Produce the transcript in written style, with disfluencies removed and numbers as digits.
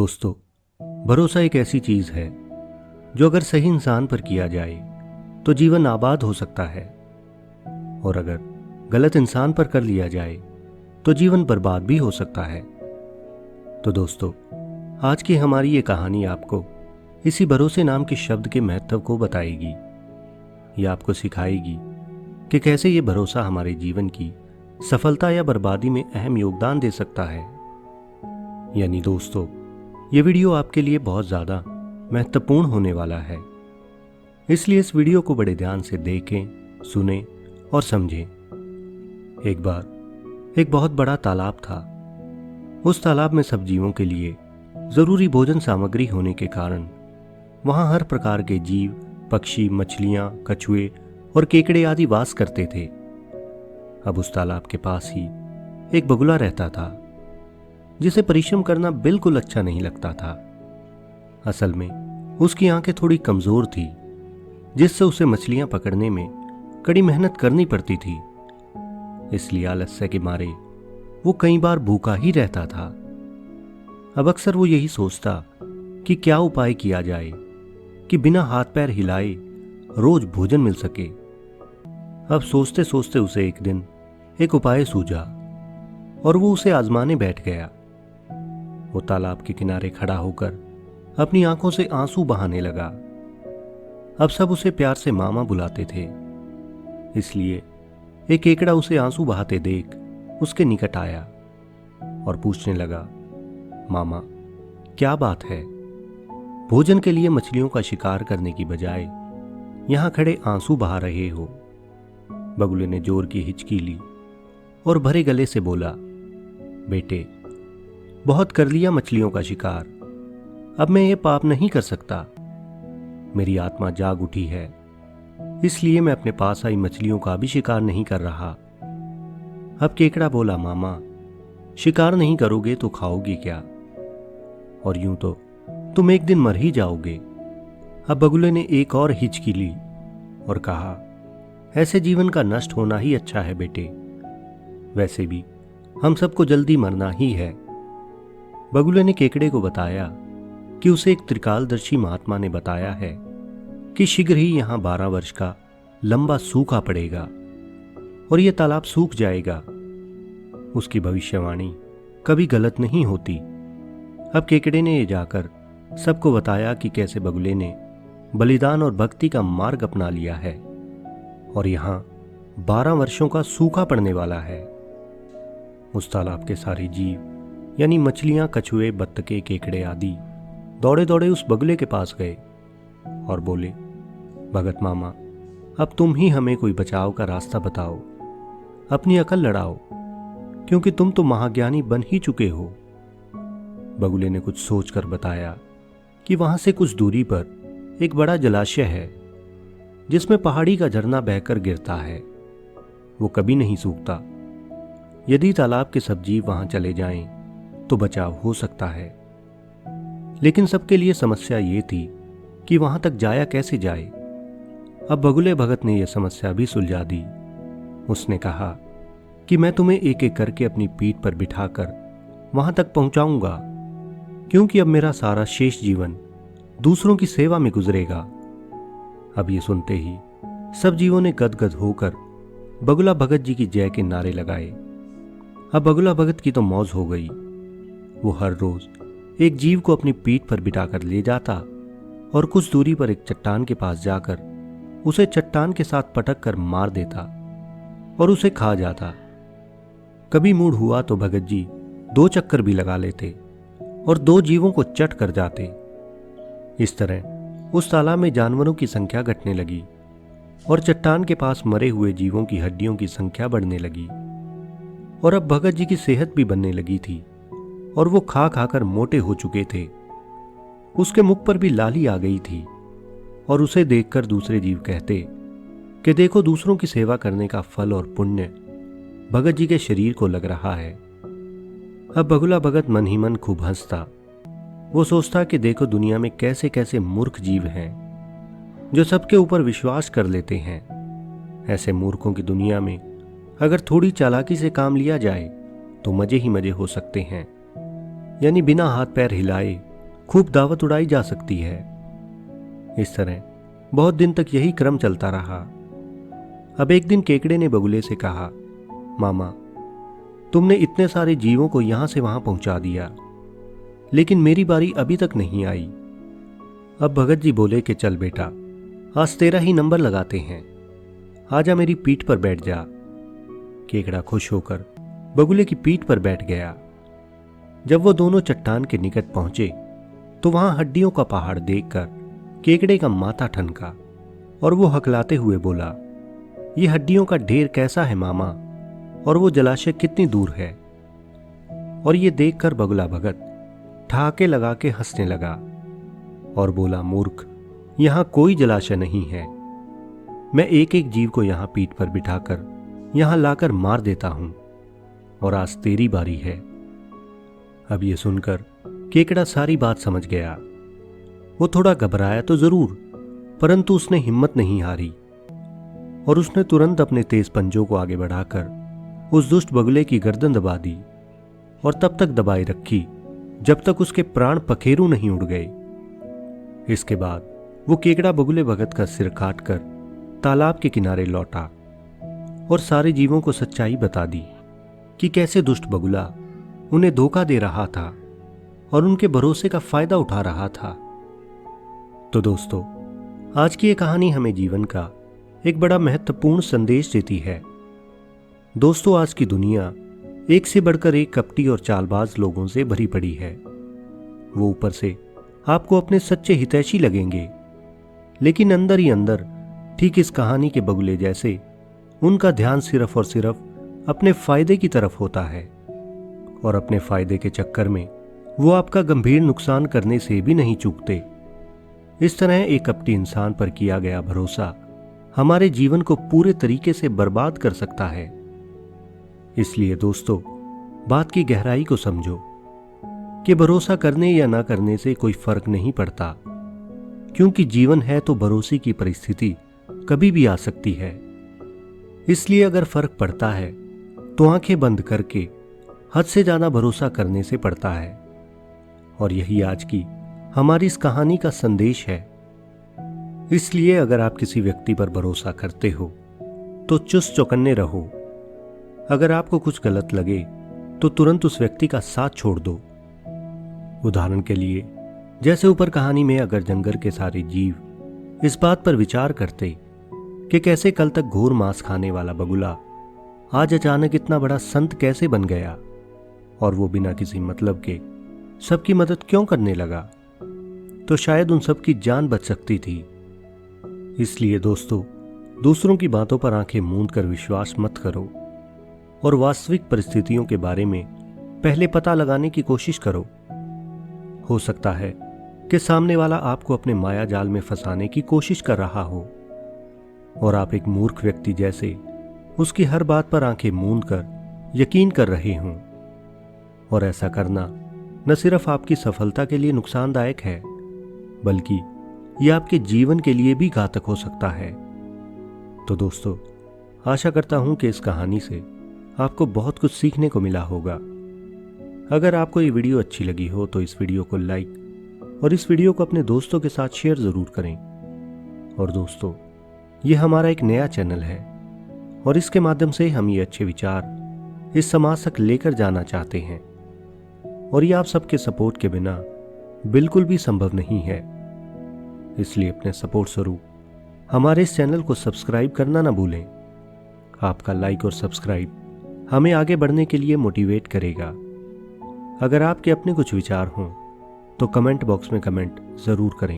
दोस्तों, भरोसा एक ऐसी चीज है जो अगर सही इंसान पर किया जाए तो जीवन आबाद हो सकता है, और अगर गलत इंसान पर कर लिया जाए तो जीवन बर्बाद भी हो सकता है। तो दोस्तों, आज की हमारी ये कहानी आपको इसी भरोसे नाम के शब्द के महत्व को बताएगी। ये आपको सिखाएगी कि कैसे ये भरोसा हमारे जीवन की सफलता या बर्बादी में अहम योगदान दे सकता है। यानी दोस्तों, ये वीडियो आपके लिए बहुत ज़्यादा महत्वपूर्ण होने वाला है, इसलिए इस वीडियो को बड़े ध्यान से देखें, सुनें और समझें। एक बार एक बहुत बड़ा तालाब था। उस तालाब में सब जीवों के लिए ज़रूरी भोजन सामग्री होने के कारण वहाँ हर प्रकार के जीव, पक्षी, मछलियाँ, कछुए और केकड़े आदि वास करते थे। अब उस तालाब के पास ही एक बगुला रहता था, जिसे परिश्रम करना बिल्कुल अच्छा नहीं लगता था। असल में उसकी आंखें थोड़ी कमजोर थी, जिससे उसे मछलियां पकड़ने में कड़ी मेहनत करनी पड़ती थी। इसलिए आलस्य के मारे वो कई बार भूखा ही रहता था। अब अक्सर वो यही सोचता कि क्या उपाय किया जाए कि बिना हाथ पैर हिलाए रोज भोजन मिल सके। अब सोचते सोचते उसे एक दिन एक उपाय सूझा और वो उसे आजमाने बैठ गया। वो तालाब के किनारे खड़ा होकर अपनी आंखों से आंसू बहाने लगा। अब सब उसे प्यार से मामा बुलाते थे, इसलिए एक केकड़ा उसे आंसू बहाते देख उसके निकट आया और पूछने लगा, मामा, क्या बात है? भोजन के लिए मछलियों का शिकार करने की बजाय यहां खड़े आंसू बहा रहे हो। बगुले ने जोर की हिचकी ली और भरे गले से बोला, बेटे, बहुत कर लिया मछलियों का शिकार, अब मैं ये पाप नहीं कर सकता। मेरी आत्मा जाग उठी है, इसलिए मैं अपने पास आई मछलियों का भी शिकार नहीं कर रहा। अब केकड़ा बोला, मामा, शिकार नहीं करोगे तो खाओगे क्या? और यूं तो तुम एक दिन मर ही जाओगे। अब बगुले ने एक और हिचकी ली और कहा, ऐसे जीवन का नष्ट होना ही अच्छा है बेटे। वैसे भी हम सबको जल्दी मरना ही है। बगुले ने केकड़े को बताया कि उसे एक त्रिकालदर्शी महात्मा ने बताया है कि शीघ्र ही यहां 12 वर्ष का लंबा सूखा पड़ेगा और यह तालाब सूख जाएगा। उसकी भविष्यवाणी कभी गलत नहीं होती। अब केकड़े ने यह जाकर सबको बताया कि कैसे बगुले ने बलिदान और भक्ति का मार्ग अपना लिया है और यहां 12 वर्षों का सूखा पड़ने वाला है। उस तालाब के सारे जीव यानी मछलियां, कछुए, बत्तखे, केकड़े आदि दौड़े दौड़े उस बगुले के पास गए और बोले, भगत मामा, अब तुम ही हमें कोई बचाव का रास्ता बताओ, अपनी अकल लड़ाओ, क्योंकि तुम तो महाज्ञानी बन ही चुके हो। बगुले ने कुछ सोचकर बताया कि वहां से कुछ दूरी पर एक बड़ा जलाशय है, जिसमें पहाड़ी का झरना बहकर गिरता है। वो कभी नहीं सूखता। यदि तालाब के सब जीव वहां चले जाएं तो बचाव हो सकता है। लेकिन सबके लिए समस्या ये थी कि वहां तक जाया कैसे जाए। अब बगुले भगत ने यह समस्या भी सुलझा दी। उसने कहा कि मैं तुम्हें एक एक करके अपनी पीठ पर बिठाकर वहां तक पहुंचाऊंगा, क्योंकि अब मेरा सारा शेष जीवन दूसरों की सेवा में गुजरेगा। अब ये सुनते ही सब जीवों ने गदगद होकर बगुला भगत जी की जय के नारे लगाए। अब बगुला भगत की तो मौज हो गई। वो हर रोज एक जीव को अपनी पीठ पर बिठाकर ले जाता और कुछ दूरी पर एक चट्टान के पास जाकर उसे चट्टान के साथ पटक कर मार देता और उसे खा जाता। कभी मूड हुआ तो भगत जी 2 चक्कर भी लगा लेते और 2 जीवों को चट कर जाते। इस तरह उस तालाब में जानवरों की संख्या घटने लगी और चट्टान के पास मरे हुए जीवों की हड्डियों की संख्या बढ़ने लगी। और अब भगत जी की सेहत भी बनने लगी थी और वो खा खाकर मोटे हो चुके थे। उसके मुख पर भी लाली आ गई थी और उसे देखकर दूसरे जीव कहते कि देखो, दूसरों की सेवा करने का फल और पुण्य भगत जी के शरीर को लग रहा है। अब बगुला भगत मन ही मन खूब हंसता। वो सोचता कि देखो, दुनिया में कैसे कैसे मूर्ख जीव हैं जो सबके ऊपर विश्वास कर लेते हैं। ऐसे मूर्खों की दुनिया में अगर थोड़ी चालाकी से काम लिया जाए तो मजे ही मजे हो सकते हैं। यानी बिना हाथ पैर हिलाए खूब दावत उड़ाई जा सकती है। इस तरह बहुत दिन तक यही क्रम चलता रहा। अब एक दिन केकड़े ने बगुले से कहा, मामा, तुमने इतने सारे जीवों को यहां से वहां पहुंचा दिया, लेकिन मेरी बारी अभी तक नहीं आई। अब भगत जी बोले कि चल बेटा, आज तेरा ही नंबर लगाते हैं, आजा मेरी पीठ पर बैठ जा। केकड़ा खुश होकर बगुले की पीठ पर बैठ गया। जब वो दोनों चट्टान के निकट पहुंचे तो वहां हड्डियों का पहाड़ देखकर केकड़े का माथा ठनका और वो हकलाते हुए बोला, ये हड्डियों का ढेर कैसा है मामा, और वो जलाशय कितनी दूर है। और ये देखकर बगुला भगत ठहाके लगा के हंसने लगा और बोला, मूर्ख, यहां कोई जलाशय नहीं है। मैं एक एक जीव को यहां पीठ पर बिठाकर यहां लाकर मार देता हूं, और आज तेरी बारी है। अब ये सुनकर केकड़ा सारी बात समझ गया। वो थोड़ा घबराया तो जरूर, परंतु उसने हिम्मत नहीं हारी और उसने तुरंत अपने तेज पंजों को आगे बढ़ाकर उस दुष्ट बगुले की गर्दन दबा दी और तब तक दबाए रखी जब तक उसके प्राण पखेरु नहीं उड़ गए। इसके बाद वो केकड़ा बगुले भगत का सिर काटकर तालाब के किनारे लौटा और सारे जीवों को सच्चाई बता दी कि कैसे दुष्ट बगुला उन्हें धोखा दे रहा था और उनके भरोसे का फायदा उठा रहा था। तो दोस्तों, आज की ये कहानी हमें जीवन का एक बड़ा महत्वपूर्ण संदेश देती है। दोस्तों, आज की दुनिया एक से बढ़कर एक कपटी और चालबाज लोगों से भरी पड़ी है। वो ऊपर से आपको अपने सच्चे हितैषी लगेंगे, लेकिन अंदर ही अंदर ठीक इस कहानी के बगुले जैसे उनका ध्यान सिर्फ और सिर्फ अपने फायदे की तरफ होता है, और अपने फायदे के चक्कर में वो आपका गंभीर नुकसान करने से भी नहीं चूकते। इस तरह एक कपटी इंसान पर किया गया भरोसा हमारे जीवन को पूरे तरीके से बर्बाद कर सकता है। इसलिए दोस्तों, बात की गहराई को समझो कि भरोसा करने या ना करने से कोई फर्क नहीं पड़ता, क्योंकि जीवन है तो भरोसे की परिस्थिति कभी भी आ सकती है। इसलिए अगर फर्क पड़ता है तो आंखें बंद करके हद से ज्यादा भरोसा करने से पड़ता है। और यही आज की हमारी इस कहानी का संदेश है। इसलिए अगर आप किसी व्यक्ति पर भरोसा करते हो तो चुस्त चौकन्ने रहो। अगर आपको कुछ गलत लगे तो तुरंत उस व्यक्ति का साथ छोड़ दो। उदाहरण के लिए, जैसे ऊपर कहानी में अगर जंगल के सारे जीव इस बात पर विचार करते कि कैसे कल तक घोर मांस खाने वाला बगुला आज अचानक इतना बड़ा संत कैसे बन गया, और वो बिना किसी मतलब के सबकी मदद क्यों करने लगा, तो शायद उन सब की जान बच सकती थी। इसलिए दोस्तों, दूसरों की बातों पर आंखें मूंद कर विश्वास मत करो और वास्तविक परिस्थितियों के बारे में पहले पता लगाने की कोशिश करो। हो सकता है कि सामने वाला आपको अपने माया जाल में फंसाने की कोशिश कर रहा हो और आप एक मूर्ख व्यक्ति जैसे उसकी हर बात पर आंखें मूंद कर यकीन कर रहे हों। और ऐसा करना न सिर्फ आपकी सफलता के लिए नुकसानदायक है, बल्कि यह आपके जीवन के लिए भी घातक हो सकता है। तो दोस्तों, आशा करता हूं कि इस कहानी से आपको बहुत कुछ सीखने को मिला होगा। अगर आपको ये वीडियो अच्छी लगी हो तो इस वीडियो को लाइक और इस वीडियो को अपने दोस्तों के साथ शेयर जरूर करें। और दोस्तों, ये हमारा एक नया चैनल है और इसके माध्यम से हम ये अच्छे विचार इस समाज तक लेकर जाना चाहते हैं, और ये आप सबके सपोर्ट के बिना बिल्कुल भी संभव नहीं है। इसलिए अपने सपोर्ट स्वरूप हमारे इस चैनल को सब्सक्राइब करना ना भूलें। आपका लाइक और सब्सक्राइब हमें आगे बढ़ने के लिए मोटिवेट करेगा। अगर आपके अपने कुछ विचार हों तो कमेंट बॉक्स में कमेंट जरूर करें।